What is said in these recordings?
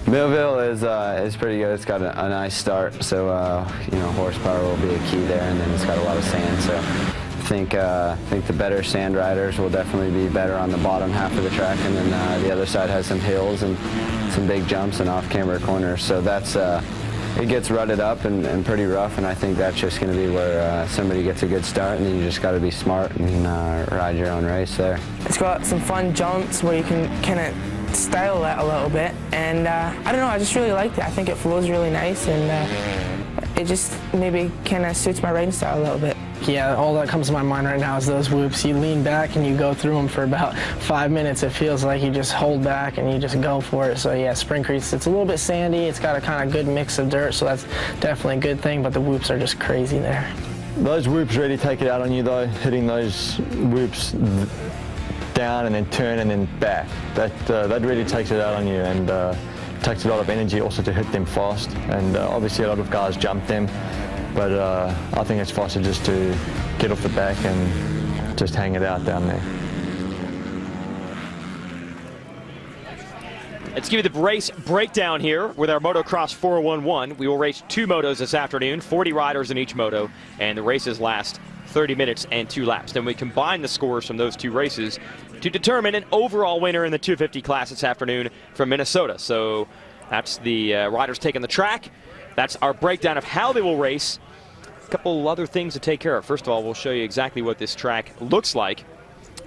Millville is pretty good. It's got a nice start, so you know, horsepower will be a key there, and then it's got a lot of sand. So I think the better sand riders will definitely be better on the bottom half of the track, and then the other side has some hills and some big jumps and off-camber corners. So that's it gets rutted up and pretty rough, and I think that's just going to be where somebody gets a good start, and then you just got to be smart and ride your own race there. It's got some fun jumps where you can kind of style that a little bit, and I don't know, I just really liked it. I think it flows really nice, and it just maybe kind of suits my riding style a little bit. Yeah, all that comes to my mind right now is those whoops. You lean back and you go through them for about 5 minutes. It feels like you just hold back and you just go for it. So yeah, Spring Creek's, it's a little bit sandy. It's got a kind of good mix of dirt, so that's definitely a good thing, but the whoops are just crazy there. Those whoops really take it out on you though, hitting those whoops down and then turn and then back. That really takes it out on you, and takes a lot of energy also to hit them fast. And obviously a lot of guys jump them, but I think it's faster just to get off the back and just hang it out down there. Let's give you the race breakdown here with our Motocross 411. We will race 2 motos this afternoon, 40 riders in each moto, and the races last 30 minutes and 2 laps. Then we combine the scores from those 2 races to determine an overall winner in the 250 class this afternoon from Minnesota. So that's the riders taking the track. That's our breakdown of how they will race. A couple other things to take care of. First of all, we'll show you exactly what this track looks like.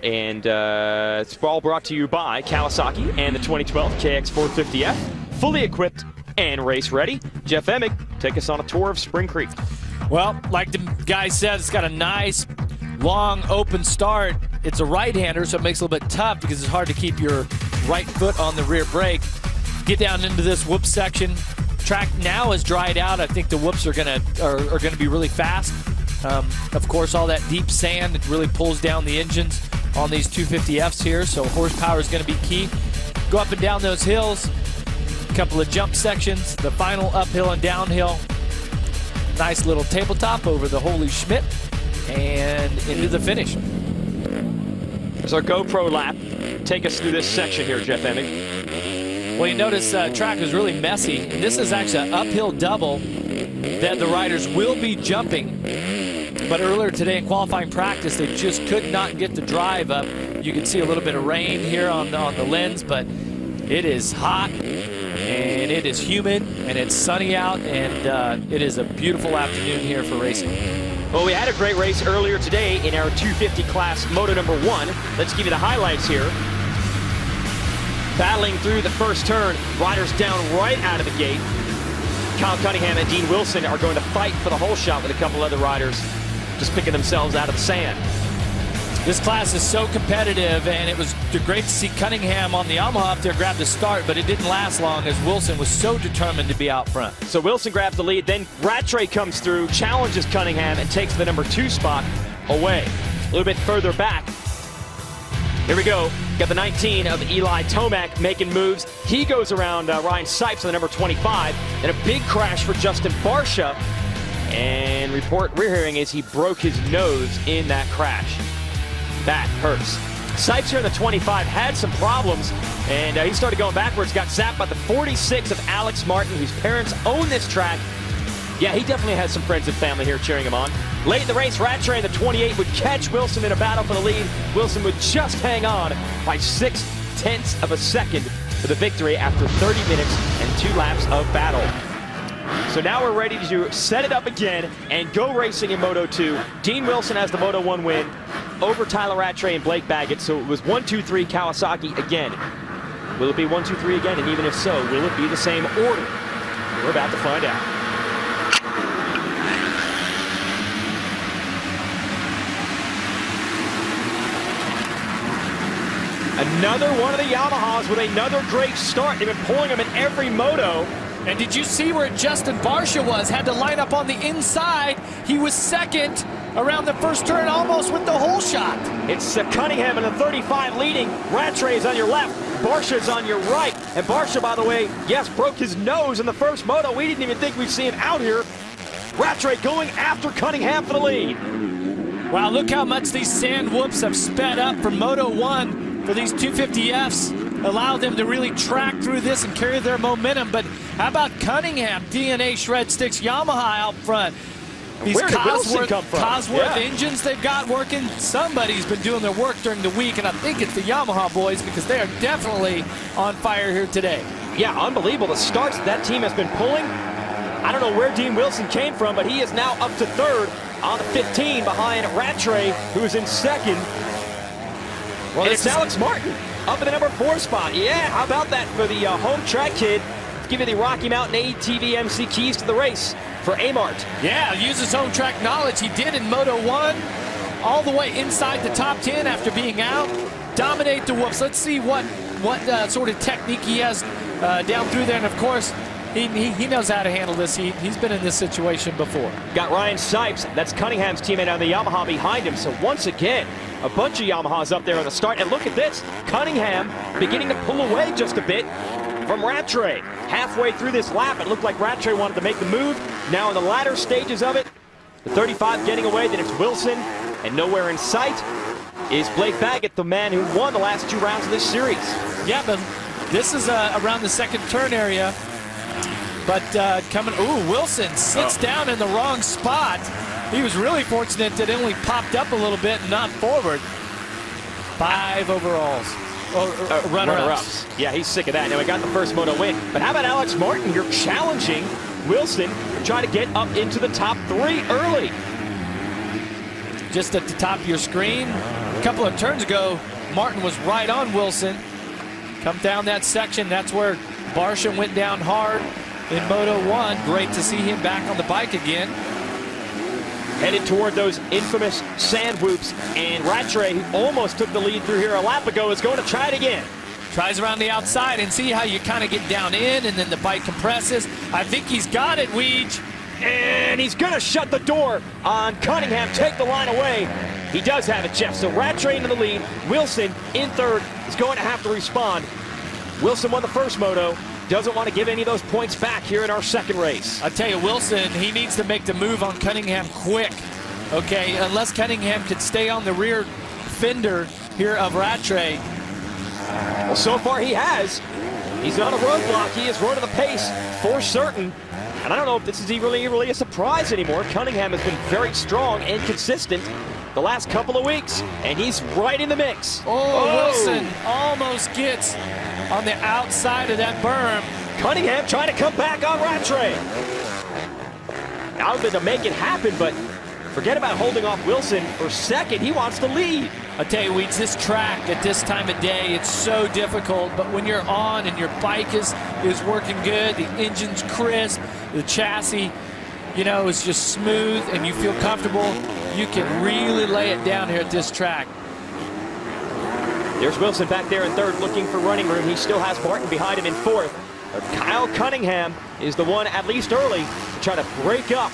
And it's all brought to you by Kawasaki and the 2012 KX450F. Fully equipped and race ready. Jeff Emig, take us on a tour of Spring Creek. Well, like the guy said, it's got a nice, long, open start. It's a right-hander, so it makes it a little bit tough because it's hard to keep your right foot on the rear brake. Get down into this whoop section. Track now is dried out. I think the whoops are gonna be really fast. Of course, all that deep sand, it really pulls down the engines on these 250Fs here, so horsepower is going to be key. Go up and down those hills, a couple of jump sections, the final uphill and downhill. Nice little tabletop over the Holy Schmidt and into the finish. There's our GoPro lap. Take us through this section here, Jeff Emig. Well, you notice track is really messy. And this is actually an uphill double that the riders will be jumping. But earlier today in qualifying practice, they just could not get the drive up. You can see a little bit of rain here on the lens, but it is hot and it is humid and it's sunny out, and it is a beautiful afternoon here for racing. Well, we had a great race earlier today in our 250 class moto number 1. Let's give you the highlights here. Battling through the first turn, riders down right out of the gate. Kyle Cunningham and Dean Wilson are going to fight for the whole shot with a couple other riders just picking themselves out of the sand. This class is so competitive, and it was great to see Cunningham on the Yamaha up there grab the start, but it didn't last long as Wilson was so determined to be out front. So Wilson grabs the lead, then Rattray comes through, challenges Cunningham, and takes the number 2 spot away. A little bit further back. Here we go. Got the 19 of Eli Tomac making moves. He goes around Ryan Sipes on the number 25. Then a big crash for Justin Barsha. And report we're hearing is he broke his nose in that crash. That hurts. Sipes here in the 25 had some problems, and he started going backwards, got zapped by the 46 of Alex Martin, whose parents own this track. Yeah, he definitely has some friends and family here cheering him on. Late in the race, Rattray in the 28 would catch Wilson in a battle for the lead. Wilson would just hang on by 0.6 of a second for the victory after 30 minutes and 2 laps of battle. So now we're ready to set it up again and go racing in Moto 2. Dean Wilson has the Moto 1 win over Tyler Rattray and Blake Baggett. So it was 1-2-3 Kawasaki again. Will it be 1-2-3 again? And even if so, will it be the same order? We're about to find out. Another one of the Yamahas with another great start. They've been pulling them in every moto. And did you see where Justin Barsha was? Had to line up on the inside. He was second around the first turn, almost with the whole shot. It's Cunningham in the 35 leading. Rattray is on your left. Barsha is on your right. And Barsha, by the way, yes, broke his nose in the first moto. We didn't even think we'd see him out here. Rattray going after Cunningham for the lead. Wow, look how much these sand whoops have sped up for Moto 1 for these 250Fs. allow them to really track through this and carry their momentum. But how about Cunningham, DNA Shred Sticks, Yamaha out front? These Where did Wilson come from? Cosworth engines they've got working. Somebody's been doing their work during the week, and I think it's the Yamaha boys because they are definitely on fire here today. Yeah, unbelievable. The starts that team has been pulling. I don't know where Dean Wilson came from, but he is now up to third on the 15 behind Rattray, who is in second. Well, and it's Alex Martin up in the number 4 spot. Yeah, how about that for the home track kid? Give you the Rocky Mountain ATV MC keys to the race for Amart. Yeah, use his home track knowledge. He did in Moto 1, all the way inside the top 10 after being out. Dominate the whoops. Let's see what sort of technique he has down through there. And of course, he knows how to handle this. He's been in this situation before. Got Ryan Sipes, that's Cunningham's teammate on the Yamaha behind him. So once again, a bunch of Yamahas up there on the start. And look at this, Cunningham beginning to pull away just a bit from Rattray. Halfway through this lap, it looked like Rattray wanted to make the move. Now in the latter stages of it, the 35 getting away, then it's Wilson, and nowhere in sight is Blake Baggett, the man who won the last 2 rounds of this series. Yeah, but this is around the second turn area. But coming, Wilson sits down in the wrong spot. He was really fortunate that it only popped up a little bit and not forward. 5 overalls. Runner-ups. Yeah, he's sick of that. Now we got the first moto win. But how about Alex Martin? You're challenging Wilson, trying to get up into the top 3 early. Just at the top of your screen. A couple of turns ago, Martin was right on Wilson. Come down that section. That's where Barsham went down hard in Moto 1. Great to see him back on the bike again. Headed toward those infamous sand whoops, and Rattray, who almost took the lead through here a lap ago, is going to try it again. Tries around the outside and see how you kind of get down in, and then the bike compresses. I think he's got it, Weege. And he's going to shut the door on Cunningham, take the line away. He does have it, Jeff. So Rattray into the lead. Wilson in third is going to have to respond. Wilson won the first moto. Doesn't want to give any of those points back here in our second race. I tell you, Wilson, he needs to make the move on Cunningham quick. Okay, unless Cunningham could stay on the rear fender here of Rattray. Well, so far he has. He's not a roadblock. He is running the pace for certain. And I don't know if this is really a surprise anymore. Cunningham has been very strong and consistent the last couple of weeks, and he's right in the mix. Wilson almost gets on the outside of that berm. Cunningham trying to come back on Rattray. Now to make it happen, but forget about holding off Wilson for second. He wants to lead. I tell you, Weeds, this track at this time of day, it's so difficult, but when you're on and your bike is working good, the engine's crisp, the chassis, you know, is just smooth and you feel comfortable, you can really lay it down here at this track. There's Wilson back there in third looking for running room. He still has Martin behind him in fourth. But Kyle Cunningham is the one, at least early, to try to break up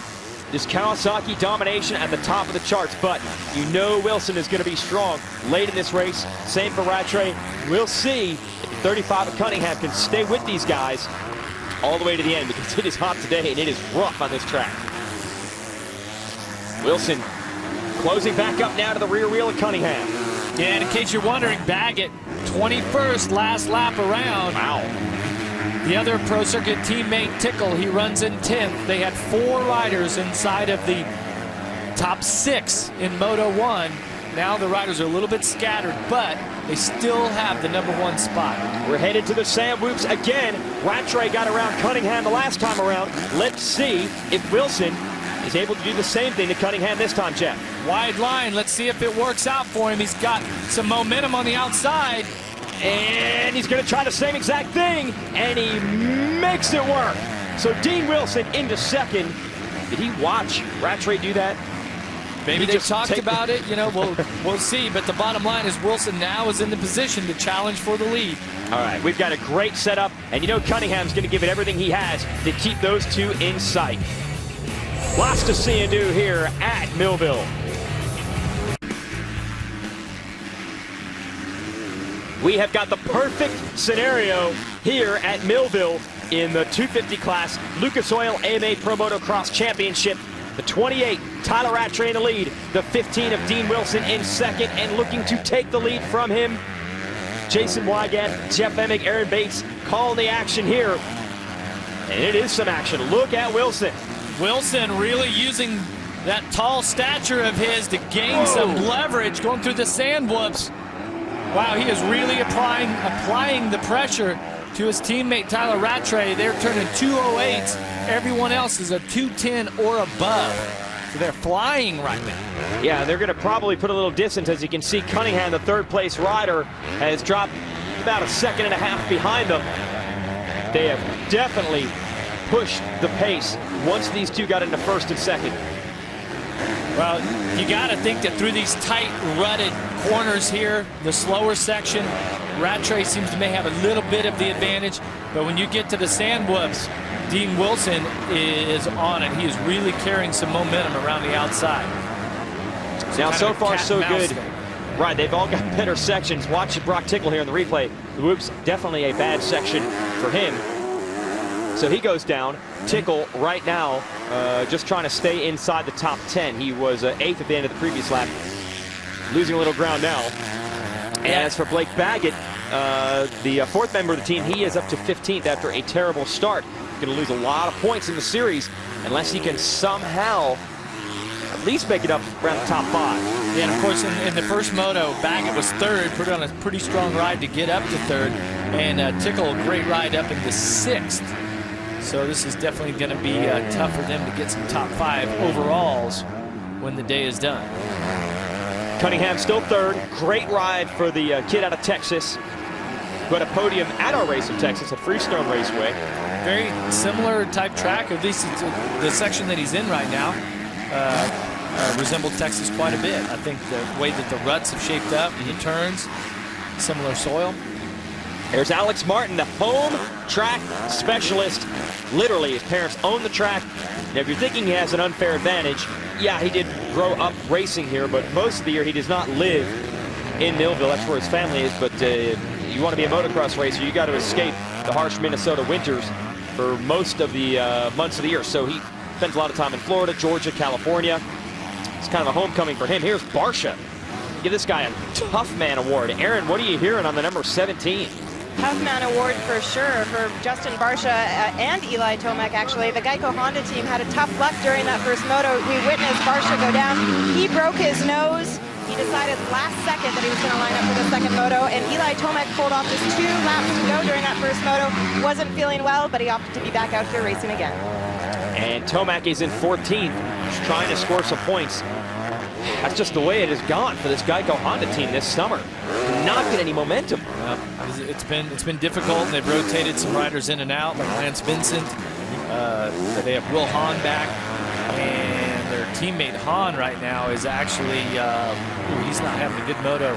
this Kawasaki domination at the top of the charts. But you know Wilson is going to be strong late in this race. Same for Rattray. We'll see if the 35 of Cunningham can stay with these guys all the way to the end, because it is hot today and it is rough on this track. Wilson closing back up now to the rear wheel of Cunningham. Yeah, and in case you're wondering, Baggett, 21st last lap around. Wow. The other Pro Circuit teammate, Tickle, he runs in 10th. They had 4 riders inside of the top 6 in Moto 1. Now the riders are a little bit scattered, but they still have the #1 spot. We're headed to the sand whoops again. Rattray got around Cunningham the last time around. Let's see if Wilson is able to do the same thing to Cunningham this time, Jeff. Wide line. Let's see if it works out for him. He's got some momentum on the outside. And he's going to try the same exact thing, and he makes it work. So Dean Wilson into second. Did he watch Rattray do that? Maybe they talked about it. You know, we'll see. But the bottom line is Wilson now is in the position to challenge for the lead. All right, we've got a great setup, and you know Cunningham's going to give it everything he has to keep those two in sight. Lots to see and do here at Millville. We have got the perfect scenario here at Millville in the 250 class Lucas Oil AMA Pro Motocross Championship. The 28, Tyler Rattray in the lead. The 15 of Dean Wilson in second, and looking to take the lead from him, Jason Wygant, Jeff Emig, Aaron Bates calling the action here. And it is some action. Look at Wilson. Wilson really using that tall stature of his to gain some leverage going through the sand whoops. Wow, he is really applying the pressure to his teammate Tyler Rattray. They're turning 208s. Everyone else is a 210 or above. So they're flying right now. Yeah, they're going to probably put a little distance. As you can see, Cunningham, the third place rider, has dropped about a second and a half behind them. They have definitely pushed the pace once these two got into first and second. Well, you got to think that through these tight, rutted corners here, the slower section, Rattray seems to may have a little bit of the advantage. But when you get to the sand whoops, Dean Wilson is on it. He is really carrying some momentum around the outside. Now, so far, so good. Right, they've all got better sections. Watch Brock Tickle here in the replay. The whoops, definitely a bad section for him. So he goes down. Tickle right now just trying to stay inside the top 10. He was 8th at the end of the previous lap. Losing a little ground now. And as for Blake Baggett, the fourth member of the team, he is up to 15th after a terrible start. Going to lose a lot of points in the series unless he can somehow at least make it up around the top 5. Yeah, and of course in the first moto, Baggett was third, put on a pretty strong ride to get up to third, and Tickle, a great ride up into 6th. So this is definitely going to be tough for them to get some top 5 overalls when the day is done. Cunningham still third. Great ride for the kid out of Texas. Who had a podium at our race in Texas at Freestone Raceway. Very similar type track, at least it's the section that he's in right now. Resembled Texas quite a bit. I think the way that the ruts have shaped up, the turns, similar soil. There's Alex Martin, the home track specialist. Literally, his parents own the track. Now, if you're thinking he has an unfair advantage, yeah, he did grow up racing here, but most of the year he does not live in Millville. That's where his family is, but you want to be a motocross racer, you got to escape the harsh Minnesota winters for most of the months of the year. So he spends a lot of time in Florida, Georgia, California. It's kind of a homecoming for him. Here's Barsha. Give this guy a Tough Man Award. Aaron, what are you hearing on the number 17? Tough Man Award for sure for Justin Barsha and Eli Tomac, actually. The Geico Honda team had a tough luck during that first moto. We witnessed Barsha go down. He broke his nose. He decided last second that he was going to line up for the second moto, and Eli Tomac pulled off just 2 laps to go during that first moto. Wasn't feeling well, but he opted to be back out here racing again. And Tomac is in 14th, just trying to score some points. That's just the way it has gone for this Geico Honda team this summer. Not get any momentum. It's been difficult, and they've rotated some riders in and out, like Lance Vincent. They have Will Hahn back, and their teammate Hahn right now is actually he's not having a good moto.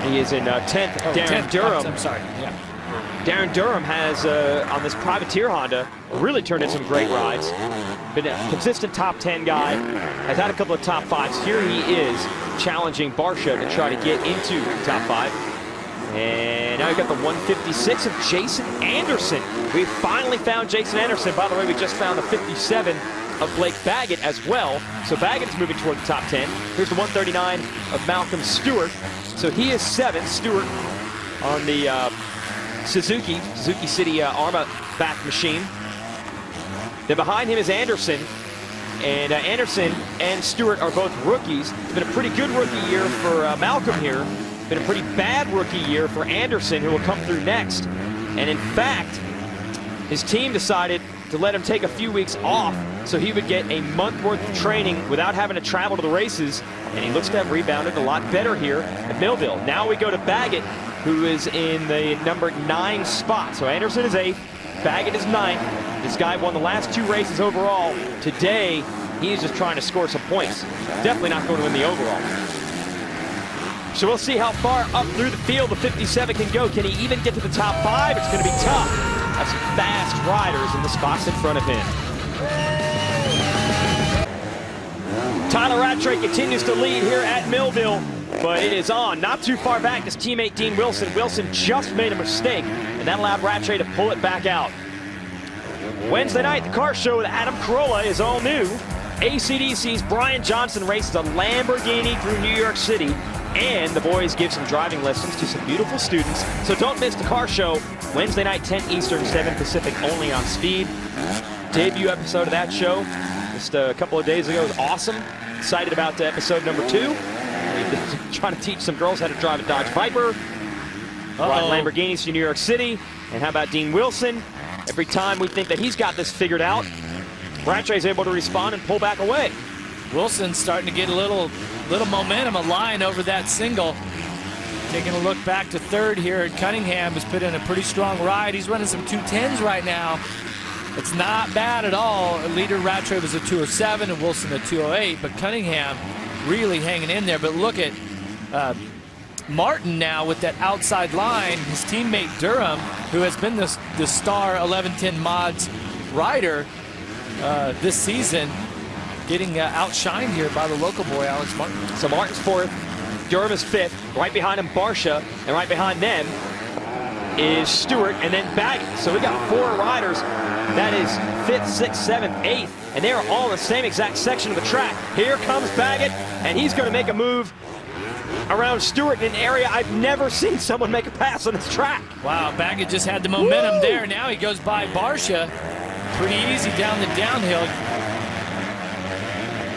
He is in 10th. Darren Durham. I'm sorry. Yeah. Darren Durham has, on this Privateer Honda, really turned in some great rides. Been a consistent top 10 guy. Has had a couple of top 5s. Here he is challenging Barsha to try to get into the top 5. And now you've got the 156 of Jason Anderson. We finally found Jason Anderson. By the way, we just found the 57 of Blake Baggett as well. So Baggett is moving toward the top 10. Here's the 139 of Malcolm Stewart. So he is 7th. Stewart on the Suzuki City Arma back machine. Then behind him is Anderson. And Anderson and Stewart are both rookies. It's been a pretty good rookie year for Malcolm here. Been a pretty bad rookie year for Anderson, who will come through next. And in fact, his team decided to let him take a few weeks off so he would get a month worth of training without having to travel to the races. And he looks to have rebounded a lot better here at Millville. Now we go to Baggett, who is in the number 9 spot. So Anderson is 8th, Baggett is 9th. This guy won the last 2 races overall. Today, he's just trying to score some points. Definitely not going to win the overall. So we'll see how far up through the field the 57 can go. Can he even get to the top 5? It's going to be tough. That's some fast riders in the spots in front of him. Tyler Rattray continues to lead here at Millville, but it is on. Not too far back, his teammate Dean Wilson. Wilson just made a mistake, and that allowed Rattray to pull it back out. Wednesday night, the car show with Adam Carolla is all new. AC/DC's Brian Johnson races a Lamborghini through New York City. And the boys give some driving lessons to some beautiful students. So don't miss the car show, Wednesday night, 10 Eastern, 7 Pacific, only on Speed. Debut episode of that show just a couple of days ago. It was awesome. Excited about episode number 2. We're trying to teach some girls how to drive a Dodge Viper. Ride Lamborghinis to New York City. And how about Dean Wilson? Every time we think that he's got this figured out, Rattray is able to respond and pull back away. Wilson's starting to get a little momentum, a line over that single. Taking a look back to third here at Cunningham, has put in a pretty strong ride. He's running some 210s right now. It's not bad at all. Leader Rattray was a 207 and Wilson a 208, but Cunningham really hanging in there. But look at Martin now with that outside line. His teammate Durham, who has been the star 1110 mods rider this season, getting outshined here by the local boy, Alex Martin. So Martin's 4th, Durham is 5th, right behind him Barsha, and right behind them is Stewart, and then Baggett. So we got 4 riders. That is 5th, 6th, 7th, 8th, and they are all in the same exact section of the track. Here comes Baggett, and he's going to make a move around Stewart in an area I've never seen someone make a pass on this track. Wow, Baggett just had the momentum there. Now he goes by Barsha. Pretty easy down the downhill.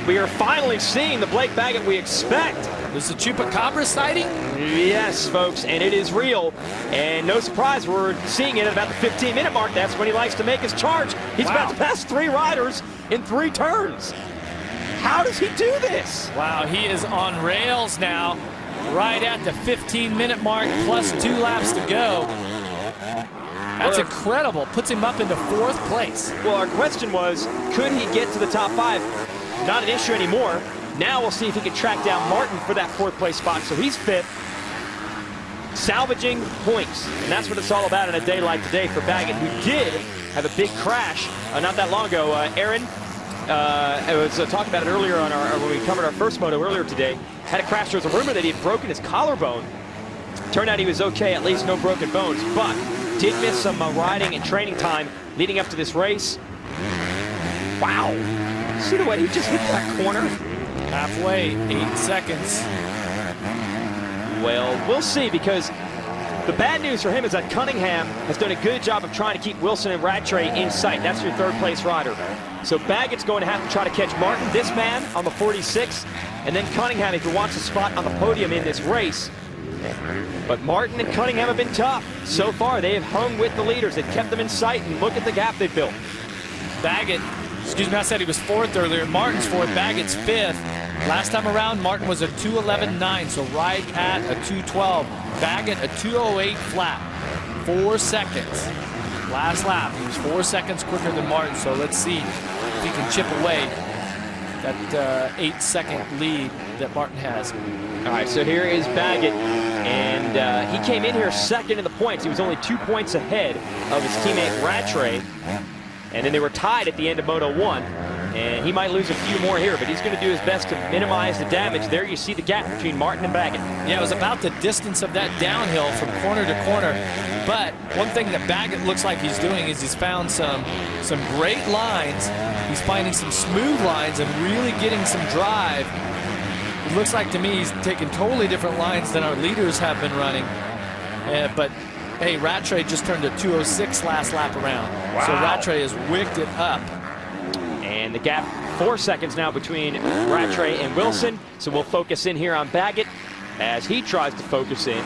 We are finally seeing the Blake Baggett we expect. This is a Chupacabra sighting? Yes, folks, and it is real. And no surprise, we're seeing it at about the 15-minute mark. That's when he likes to make his charge. He's about to pass 3 riders in 3 turns. How does he do this? Wow, he is on rails now, right at the 15-minute mark, plus 2 laps to go. That's incredible. Puts him up into 4th place. Well, our question was, could he get to the top 5? Not an issue anymore. Now we'll see if he can track down Martin for that 4th place spot. So he's 5th, salvaging points. And that's what it's all about in a day like today for Baggett, who did have a big crash not that long ago. Aaron, I was talking about it earlier on when we covered our first moto earlier today. Had a crash. There was a rumor that he had broken his collarbone. Turned out he was okay, at least no broken bones, but did miss some riding and training time leading up to this race. Wow. See the way he just hit that corner? Halfway, 8 seconds. Well, we'll see, because the bad news for him is that Cunningham has done a good job of trying to keep Wilson and Rattray in sight. That's your 3rd place rider. So Baggett's going to have to try to catch Martin, this man, on the 46, and then Cunningham if he wants a spot on the podium in this race. But Martin and Cunningham have been tough. So far, they have hung with the leaders. They've kept them in sight, and look at the gap they've built. Baggett, excuse me, I said he was 4th earlier. Martin's 4th, Baggett's 5th. Last time around, Martin was a 2:11.9, so right at a 2:12. Baggett a 2:08 flat, 4 seconds. Last lap, he was 4 seconds quicker than Martin, so let's see if he can chip away that 8-second lead that Martin has. All right, so here is Baggett, and he came in here 2nd in the points. He was only 2 points ahead of his teammate Rattray, and then they were tied at the end of Moto 1. And he might lose a few more here, but he's going to do his best to minimize the damage. There you see the gap between Martin and Baggett. Yeah, it was about the distance of that downhill from corner to corner. But one thing that Baggett looks like he's doing is he's found some great lines. He's finding some smooth lines and really getting some drive. It looks like to me he's taking totally different lines than our leaders have been running. But hey, Rattray just turned a 2:06 last lap around. Wow. So Rattray has wicked it up. And the gap 4 seconds now between Rattray and Wilson. So we'll focus in here on Baggett as he tries to focus in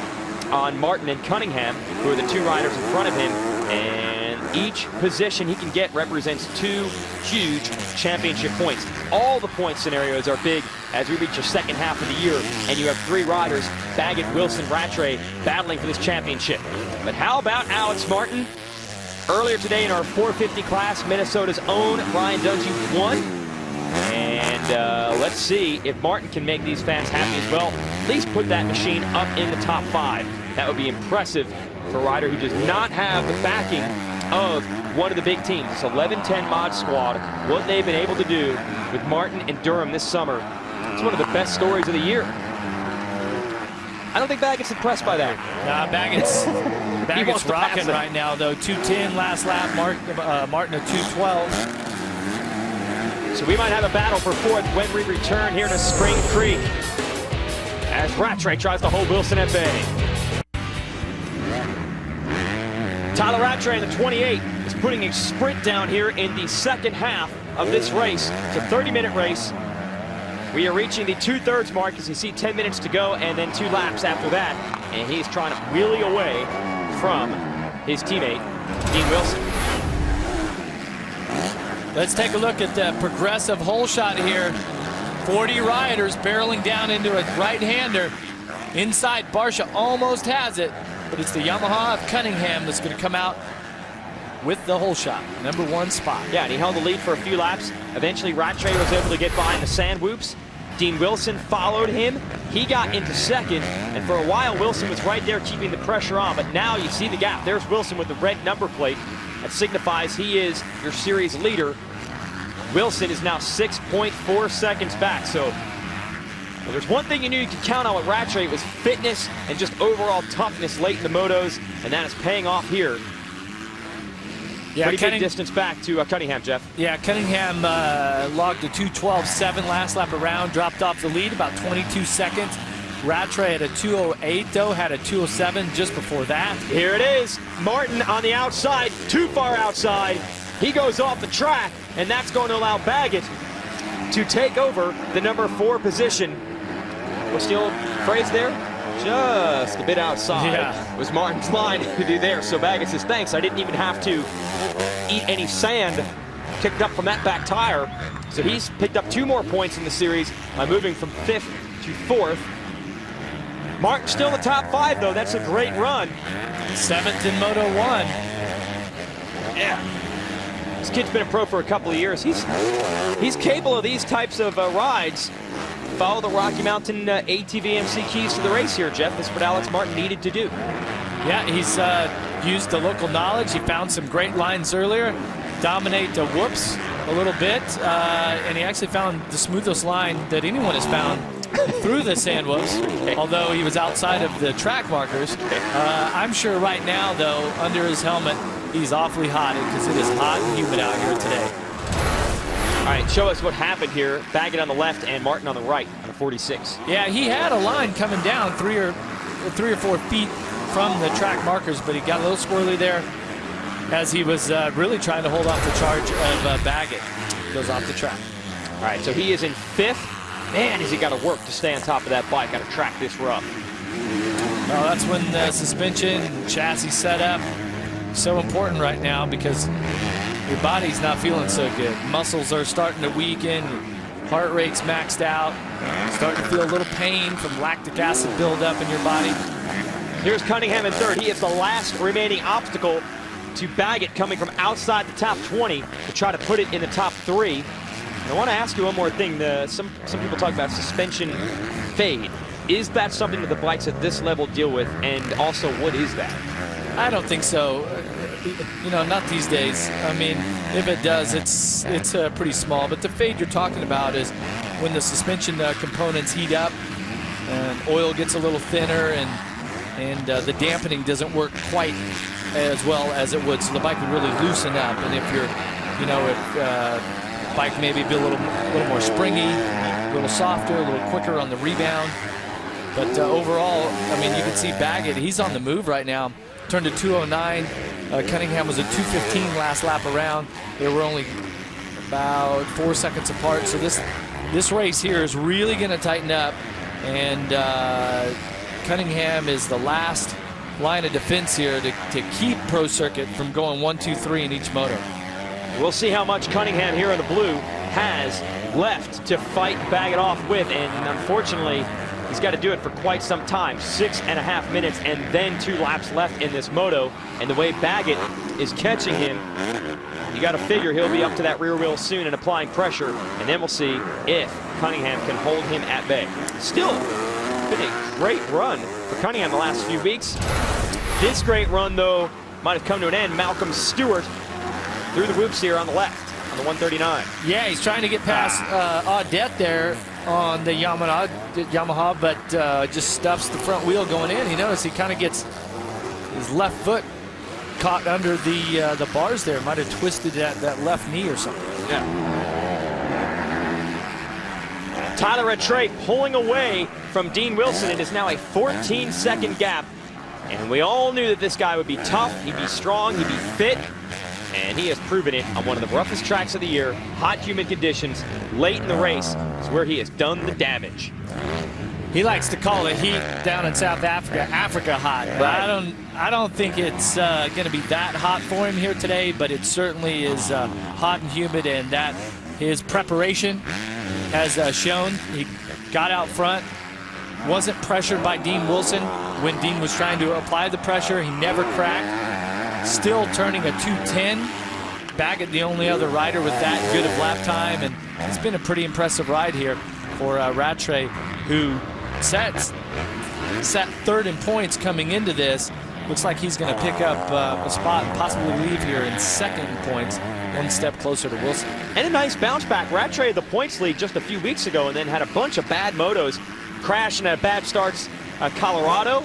on Martin and Cunningham, who are the 2 riders in front of him. And each position he can get represents 2 huge championship points. All the point scenarios are big as we reach your second half of the year, and you have 3 riders, Baggett, Wilson, Rattray, battling for this championship. But how about Alex Martin? Earlier today in our 450 class, Minnesota's own Ryan Dungey won. And let's see if Martin can make these fans happy as well. At least put that machine up in the top 5. That would be impressive for a rider who does not have the backing of one of the big teams. This 1110 mod squad, what they've been able to do with Martin and Durham this summer. It's one of the best stories of the year. I don't think Baggett's impressed by that. Nah, Baggett's rocking right now, though. 2:10 last lap, Martin at 2:12. So we might have a battle for 4th when we return here to Spring Creek. as Rattray tries to hold Wilson at bay. Tyler Rattray in the 28 is putting a sprint down here in the second half of this race. It's a 30-minute race. We are reaching the 2/3 mark as you see 10 minutes to go and then 2 laps after that. And he's trying to wheelie away from his teammate, Dean Wilson. Let's take a look at the progressive hole shot here. 40 riders barreling down into a right-hander. Inside, Barsha almost has it, but it's the Yamaha of Cunningham that's going to come out with the hole shot, #1 spot. Yeah, and he held the lead for a few laps. Eventually, Rattray was able to get behind the sand whoops. Dean Wilson followed him. He got into second, and for a while, Wilson was right there keeping the pressure on, but now you see the gap. There's Wilson with the red number plate. That signifies he is your series leader. Wilson is now 6.4 seconds back, so well, there's one thing you knew you could count on with Rattray. It was fitness and just overall toughness late in the motos, and that is paying off here. Yeah, pretty big distance back to Cunningham, Jeff. Yeah, Cunningham logged a 2:12.7 last lap around, dropped off the lead about 22 seconds. Rattray had a 2:08 though, had a 2:07 just before that. Here it is, Martin on the outside, too far outside. He goes off the track, and that's going to allow Baggett to take over the #4 position. What's the old phrase there? Just a bit outside. Yeah. Was Martin's line to do there. So Baggett says, thanks, I didn't even have to eat any sand kicked up from that back tire. So he's picked up 2 more points in the series by moving from 5th to 4th. Martin still in the top 5, though. That's a great run. 7th in Moto 1. Yeah. This kid's been a pro for a couple of years. He's capable of these types of rides. Follow the Rocky Mountain ATV MC keys to the race here, Jeff. This is what Alex Martin needed to do. Yeah, he's used the local knowledge. He found some great lines earlier. Dominate the whoops a little bit. And he actually found the smoothest line that anyone has found through the sand whoops, although he was outside of the track markers. I'm sure right now, though, under his helmet, he's awfully hot because it is hot and humid out here today. All right, show us what happened here. Baggett on the left and Martin on the right on the 46. Yeah, he had a line coming down 3 or 4 feet from the track markers, but he got a little squirrely there as he was really trying to hold off the charge of Baggett. Goes off the track. All right, so he is in 5th. Man, has he got to work to stay on top of that bike, got to track this rough. Well, that's when the suspension, chassis setup, so important right now because your body's not feeling so good. Muscles are starting to weaken, heart rate's maxed out, starting to feel a little pain from lactic acid buildup in your body. Here's Cunningham in 3rd. He is the last remaining obstacle to Baggett coming from outside the top 20 to try to put it in the top 3. And I want to ask you one more thing. Some people talk about suspension fade. Is that something that the bikes at this level deal with? And also, what is that? I don't think so. You know, not these days. I mean, if it does, it's pretty small. But the fade you're talking about is when the suspension components heat up and oil gets a little thinner and the dampening doesn't work quite as well as it would. So the bike would really loosen up. And if you're, you know, if bike maybe be a little more springy, a little softer, a little quicker on the rebound. But overall, I mean, you can see Baggett, he's on the move right now. Turned to 2:09. Cunningham was a 2:15 last lap around. They were only about 4 seconds apart. So this race here is really going to tighten up. And Cunningham is the last line of defense here to keep Pro Circuit from going 1, 2, 3 in each moto. We'll see how much Cunningham here in the blue has left to fight Baggett off with, and unfortunately, he's got to do it for quite some time. 6.5 minutes and then 2 laps left in this moto, and the way Baggett is catching him, you got to figure he'll be up to that rear wheel soon and applying pressure, and then we'll see if Cunningham can hold him at bay. Still been a great run for Cunningham the last few weeks. This great run, though, might have come to an end. Malcolm Stewart through the whoops here on the left, on the 139. Yeah, he's trying to get past Audette there on the Yamaha, but just stuffs the front wheel going in. You notice he kind of gets his left foot caught under the bars there. Might have twisted that left knee or something. Yeah. Tyler Rattray pulling away from Dean Wilson. It is now a 14-second gap. And we all knew that this guy would be tough, he'd be strong, he'd be fit. And he has proven it on one of the roughest tracks of the year. Hot, humid conditions, late in the race is where he has done the damage. He likes to call it heat down in South Africa, Africa hot. Right. I don't think it's going to be that hot for him here today, but it certainly is hot and humid, and that his preparation has shown. He got out front, wasn't pressured by Dean Wilson when Dean was trying to apply the pressure. He never cracked. Still turning a 2:10. Baggett, the only other rider with that good of lap time, and it's been a pretty impressive ride here for Rattray, who sat third in points coming into this. Looks like he's going to pick up a spot and possibly leave here in second in points, one step closer to Wilson. And a nice bounce back. Rattray had the points lead just a few weeks ago and then had a bunch of bad motos, crashed and had bad starts. Colorado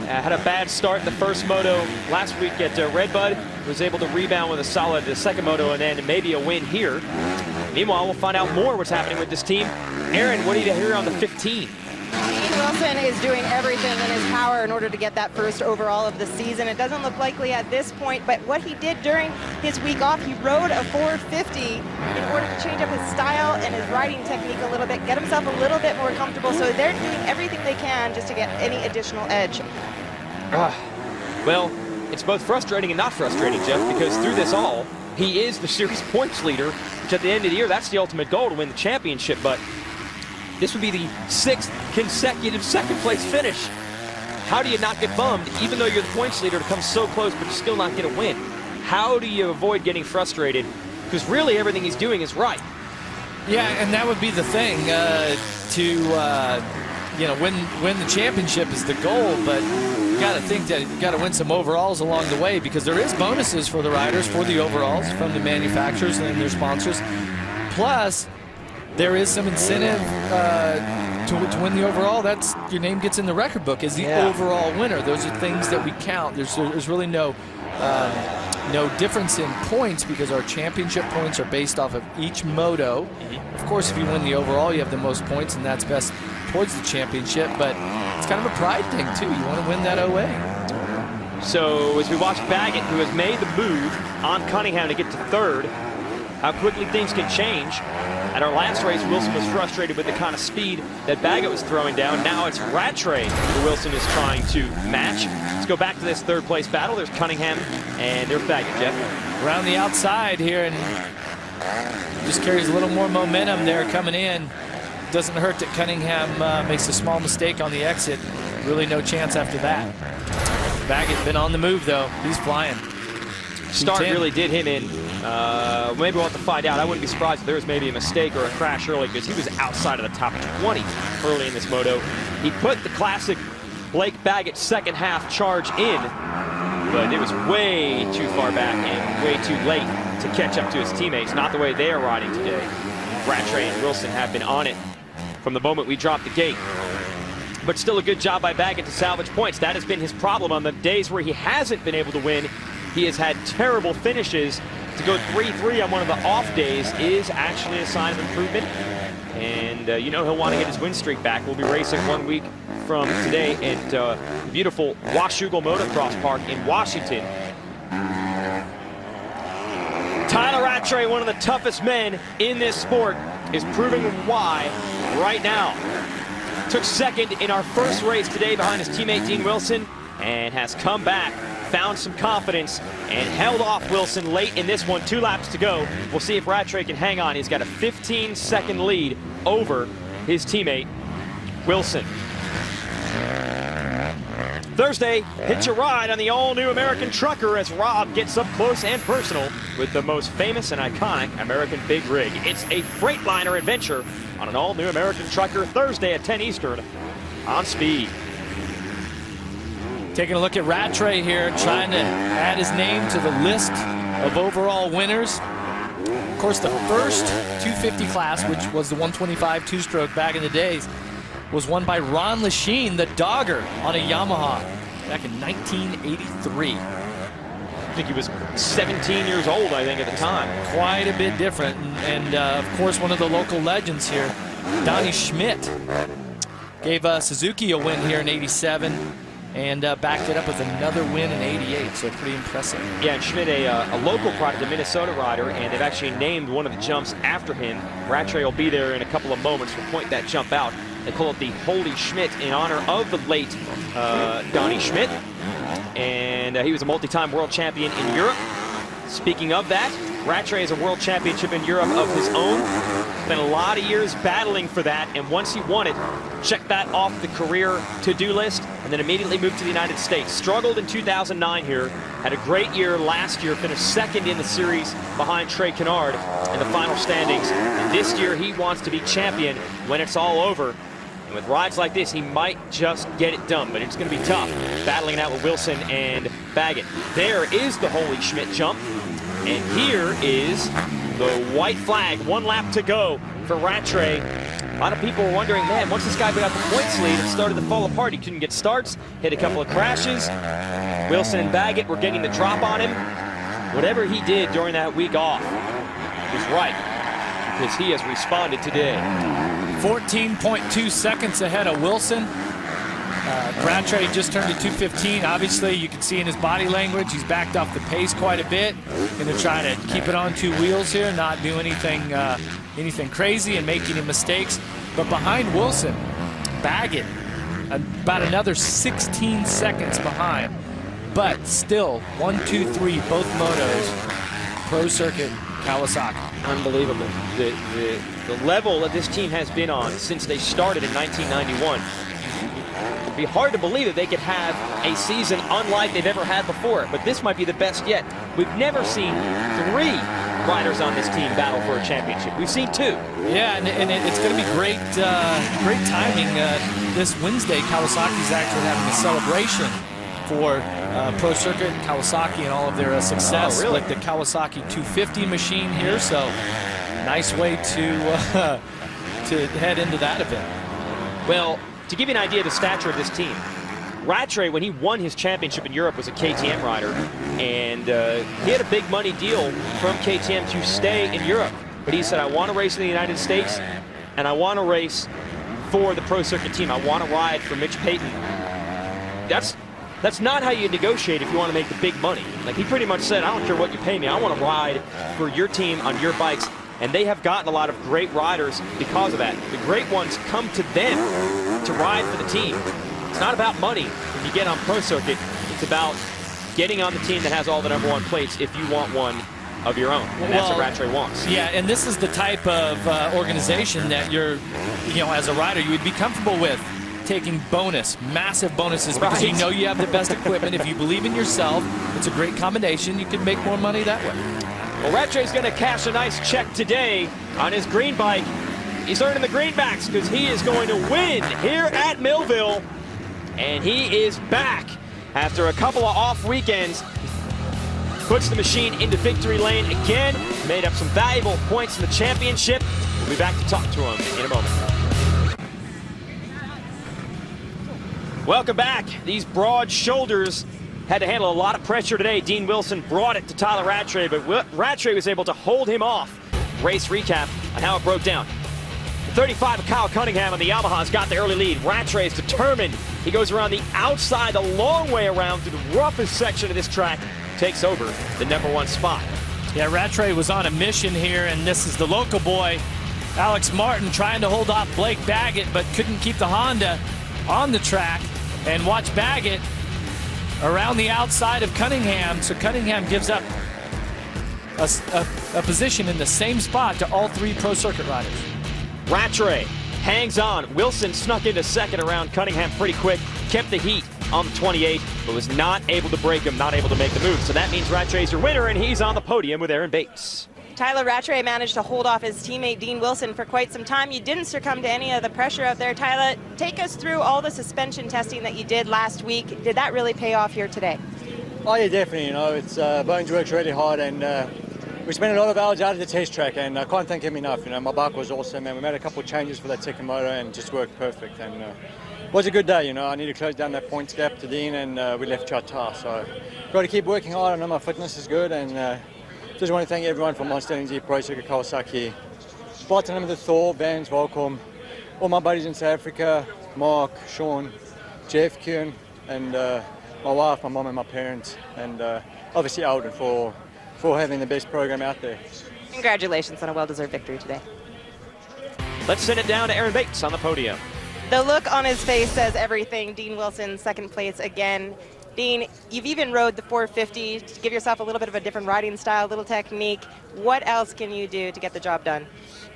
had a bad start in the first moto last week at Redbud. Was able to rebound with a solid second moto and then maybe a win here. Meanwhile, we'll find out more what's happening with this team. Aaron, what do you hear on the 15? Dean Wilson is doing everything in his power in order to get that first overall of the season. It doesn't look likely at this point, but what he did during his week off, he rode a 450 in order to change up his style and his riding technique a little bit, get himself a little bit more comfortable. So they're doing everything they can just to get any additional edge. Well, it's both frustrating and not frustrating, Jeff, because through this all, he is the series points leader, which at the end of the year, that's the ultimate goal, to win the championship. But this would be the 6th consecutive second-place finish. How do you not get bummed, even though you're the points leader, to come so close, but you still not get a win? How do you avoid getting frustrated? Because really everything he's doing is right. Yeah, and that would be the thing, win the championship is the goal, but you got to think that you got to win some overalls along the way, because there is bonuses for the riders for the overalls from the manufacturers and their sponsors. Plus, there is some incentive to win the overall. That's your name gets in the record book as the overall winner. Those are things that we count. There's really no difference in points, because our championship points are based off of each moto. Of course, if you win the overall, you have the most points, and that's best towards the championship. But it's kind of a pride thing too. You want to win that OA. So as we watch Baggett, who has made the move on Cunningham to get to third, how quickly things can change. At our last race, Wilson was frustrated with the kind of speed that Baggett was throwing down. Now it's Rattray who Wilson is trying to match. Let's go back to this third place battle. There's Cunningham and there's Baggett, Jeff. Around the outside here, and just carries a little more momentum there coming in. Doesn't hurt that Cunningham makes a small mistake on the exit. Really no chance after that. Baggett been on the move though. He's flying. Start really did him in. Maybe we'll have to find out. I wouldn't be surprised if there was maybe a mistake or a crash early, because he was outside of the top 20 early in this moto. He put the classic Blake Baggett second half charge in, but it was way too far back and way too late to catch up to his teammates. Not the way they are riding today. Rattray and Wilson have been on it from the moment we dropped the gate. But still a good job by Baggett to salvage points. That has been his problem on the days where he hasn't been able to win. He has had terrible finishes. To go 3-3 on one of the off days is actually a sign of improvement. And he'll want to get his win streak back. We'll be racing 1 week from today at the beautiful Washougal Motocross Park in Washington. Tyler Rattray, one of the toughest men in this sport, is proving why right now. Took second in our first race today behind his teammate Dean Wilson, and has come back, found some confidence, and held off Wilson late in this one. 2 laps to go. We'll see if Rattray can hang on. He's got a 15-second lead over his teammate Wilson. Thursday, hitch a ride on the all-new American Trucker as Rob gets up close and personal with the most famous and iconic American big rig. It's a Freightliner adventure on an all-new American Trucker Thursday at 10 Eastern on Speed. Taking a look at Rattray here, trying to add his name to the list of overall winners. Of course, the first 250 class, which was the 125 two-stroke back in the days, was won by Ron Lachine, the Dogger, on a Yamaha back in 1983. I think he was 17 years old, I think, at the time. Quite a bit different. And of course, one of the local legends here Donnie Schmidt gave Suzuki a win here in '87 and backed it up with another win in '88, so pretty impressive. Yeah, and Schmidt, a local product, a Minnesota rider, and they've actually named one of the jumps after him. Rattray will be there in a couple of moments. We'll point that jump out. They call it the Holy Schmidt in honor of the late Donnie Schmidt. And he was a multi-time world champion in Europe. Speaking of that, Rattray has a world championship in Europe of his own. Spent a lot of years battling for that, and once he won it, checked that off the career to-do list, and then immediately moved to the United States. Struggled in 2009 here, had a great year last year, finished second in the series behind Trey Kennard in the final standings. And this year he wants to be champion when it's all over. And with rides like this, he might just get it done, but it's going to be tough, battling it out with Wilson and Baggett. There is the Holy Schmidt jump, and here is the white flag. 1 lap to go for Rattray. A lot of people were wondering, man, once this guy got the points lead, it started to fall apart. He couldn't get starts, hit a couple of crashes. Wilson and Baggett were getting the drop on him. Whatever he did during that week off was right, because he has responded today. 14.2 seconds ahead of Wilson. Rattray just turned to 2:15. Obviously, you can see in his body language, he's backed off the pace quite a bit. Going to try to keep it on 2 wheels here, not do anything crazy and make any mistakes. But behind Wilson, Baggett, about another 16 seconds behind. But still, 1, 2, 3, both motos, Pro Circuit, Kawasaki. Unbelievable. The level that this team has been on since they started in 1991. It'd be hard to believe that they could have a season unlike they've ever had before, but this might be the best yet. We've never seen 3 riders on this team battle for a championship. We've seen 2. Yeah, and it's going to be great timing. This Wednesday, Kawasaki's actually having a celebration for Pro Circuit, Kawasaki, and all of their success with the Kawasaki 250 machine here. So nice way to head into that event. Well, to give you an idea of the stature of this team, Rattray, when he won his championship in Europe, was a KTM rider, and he had a big money deal from KTM to stay in Europe. But he said, I want to race in the United States, and I want to race for the Pro Circuit team. I want to ride for Mitch Payton. That's not how you negotiate if you want to make the big money. Like, he pretty much said, I don't care what you pay me. I want to ride for your team on your bikes. And they have gotten a lot of great riders because of that. The great ones come to them to ride for the team. It's not about money if you get on Pro Circuit. It's about getting on the team that has all the #1 plates if you want one of your own. And that's what Rattray wants. Yeah, and this is the type of organization that you're, as a rider, you would be comfortable with taking massive bonuses, because you know you have the best equipment. If you believe in yourself, it's a great combination. You can make more money that way. Well, Rattray's going to cash a nice check today on his green bike. He's earning the greenbacks because he is going to win here at Millville. And he is back after a couple of off weekends. Puts the machine into victory lane again. Made up some valuable points in the championship. We'll be back to talk to him in a moment. Welcome back. These broad shoulders had to handle a lot of pressure today. Dean Wilson brought it to Tyler Rattray, but Rattray was able to hold him off. Race recap on how it broke down. The 35 of Kyle Cunningham on the Yamaha's got the early lead. Rattray is determined. He goes around the outside, the long way around through the roughest section of this track. Takes over the #1 spot. Yeah, Rattray was on a mission here, and this is the local boy, Alex Martin, trying to hold off Blake Baggett, but couldn't keep the Honda on the track. And watch Baggett around the outside of Cunningham, so Cunningham gives up a position in the same spot to all 3 Pro Circuit riders. Rattray hangs on. Wilson snuck into second around Cunningham pretty quick, kept the heat on the 28, but was not able to break him, not able to make the move. So that means Rattray's your winner, and he's on the podium with Aaron Bates. Tyler Rattray managed to hold off his teammate Dean Wilson for quite some time. You didn't succumb to any of the pressure out there. Tyler, take us through all the suspension testing that you did last week. Did that really pay off here today? Oh yeah, definitely. It's Bones works really hard, and we spent a lot of hours out at the test track, and I can't thank him enough. My bike was awesome, and we made a couple of changes for that second motor, and just worked perfect. And it was a good day. I need to close down that points gap to Dean, and we left Chatar. So got to keep working hard. I know my fitness is good, and just want to thank everyone from Monster Energy, Pro Circuit, Kawasaki, Spartan Limited, Thor, Vans, Volcom, all my buddies in South Africa, Mark, Sean, Jeff, Kieran, and my wife, my mum and my parents, and obviously Alden for having the best program out there. Congratulations on a well-deserved victory today. Let's send it down to Aaron Bates on the podium. The look on his face says everything. Dean Wilson, second place again. Dean, you've even rode the 450 to give yourself a little bit of a different riding style, a little technique. What else can you do to get the job done?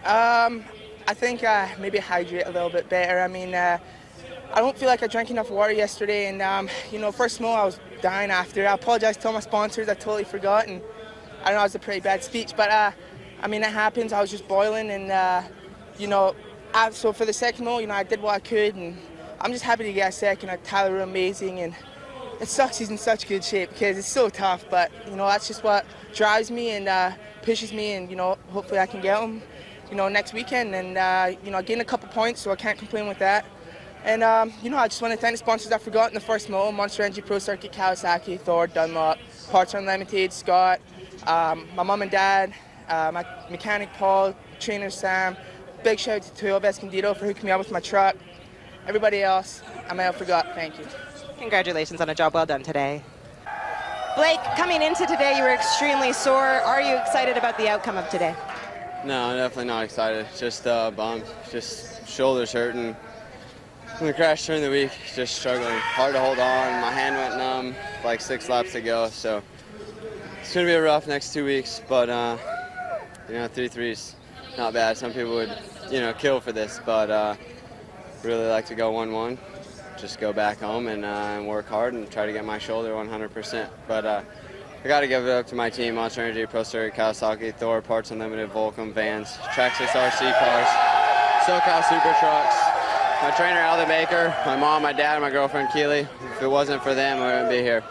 I think maybe hydrate a little bit better. I mean, I don't feel like I drank enough water yesterday, and you know, first moto I was dying after. I apologize to all my sponsors. I totally forgot, and I don't know, it was a pretty bad speech, but I mean, it happens. I was just boiling, and you know, so for the second moto, you know, I did what I could, and I'm just happy to get a second. Tyler was amazing, and it sucks he's in such good shape because it's so tough, but you know, that's just what drives me and pushes me, and you know, hopefully I can get him, you know, next weekend, and you know, I gained a couple points, so I can't complain with that. And you know, I just want to thank the sponsors I forgot in the first moto: Monster Energy, Pro Circuit, Kawasaki, Thor, Dunlop, Parts Unlimited, Scott, my mom and dad, my mechanic Paul, trainer Sam. Big shout out to Toyo Escondido for hooking me up with my truck. Everybody else, I may have forgot. Thank you. Congratulations on a job well done today. Blake, coming into today, you were extremely sore. Are you excited about the outcome of today? No, I'm definitely not excited. Just bummed. Just shoulders hurting. From the crash during the week, just struggling. Hard to hold on. My hand went numb like 6 laps to go, so it's gonna be a rough next 2 weeks. But you know, 3-3's not bad. Some people would, you know, kill for this, but really like to go 1-1. Just go back home and work hard and try to get my shoulder 100%. But I got to give it up to my team: Monster Energy, Pro Circuit, Kawasaki, Thor, Parts Unlimited, Volcom, Vans, Track 6 RC cars, SoCal Super Trucks, my trainer Alden Baker, my mom, my dad, and my girlfriend Keely. If it wasn't for them, I wouldn't be here.